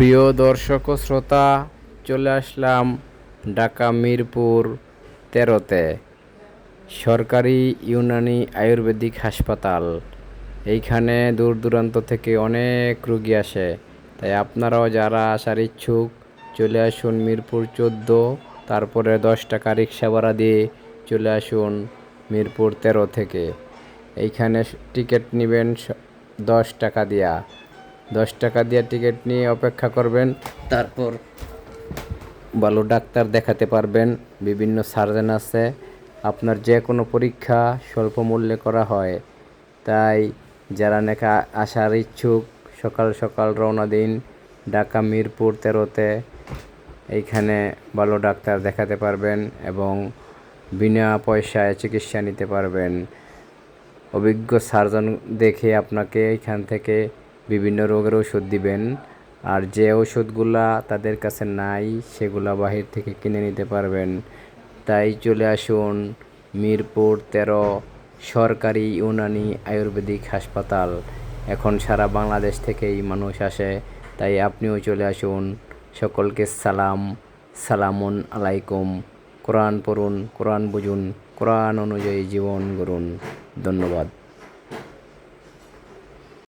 প্রিয় দর্শক ও শ্রোতা, চলে আসলাম ঢাকা মিরপুর ১৩-তে সরকারি ইউনানি আয়ুর্বেদিক হাসপাতাল। এইখানে দূর দূরান্ত থেকে অনেক রুগী আসে, তাই আপনারাও যারা আসার ইচ্ছুক চলে আসুন মিরপুর ১৪, তারপরে ১০ টাকা রিক্সা ভাড়া দিয়ে চলে আসুন মিরপুর ১৩ থেকে। এইখানে টিকিট নেবেন ১০ টাকা দিয়া। ১০ টাকা দিয়ে টিকিট নিয়ে অপেক্ষা করবেন, তারপর ভালো ডাক্তার দেখাতে পারবেন। বিভিন্ন সার্জন আছে, আপনার যে কোনো পরীক্ষা স্বল্প মূল্যে করা হয়। তাই যারা নাকি আসার ইচ্ছুক সকাল সকাল রওনা দিন ঢাকা মিরপুর ১৩-তে। এইখানে ভালো ডাক্তার দেখাতে পারবেন এবং বিনা পয়সায় চিকিৎসা নিতে পারবেন। অভিজ্ঞ সার্জন দেখে আপনাকে এখান থেকে বিভিন্ন রোগের ওষুধ দিবেন, আর যে ওষুধগুলা তাদের কাছে নাই সেগুলা বাহির থেকে কিনে নিতে পারবেন। তাই চলে আসুন মিরপুর ১৩ সরকারি ইউনানি আয়ুর্বেদিক হাসপাতাল। এখন সারা বাংলাদেশ থেকেই মানুষ আসে, তাই আপনিও চলে আসুন। সকলকে সালাম, সালামুন আলাইকুম। কোরআন পড়ুন, কোরআন বুঝুন, কোরআন অনুযায়ী জীবন গড়ুন। ধন্যবাদ।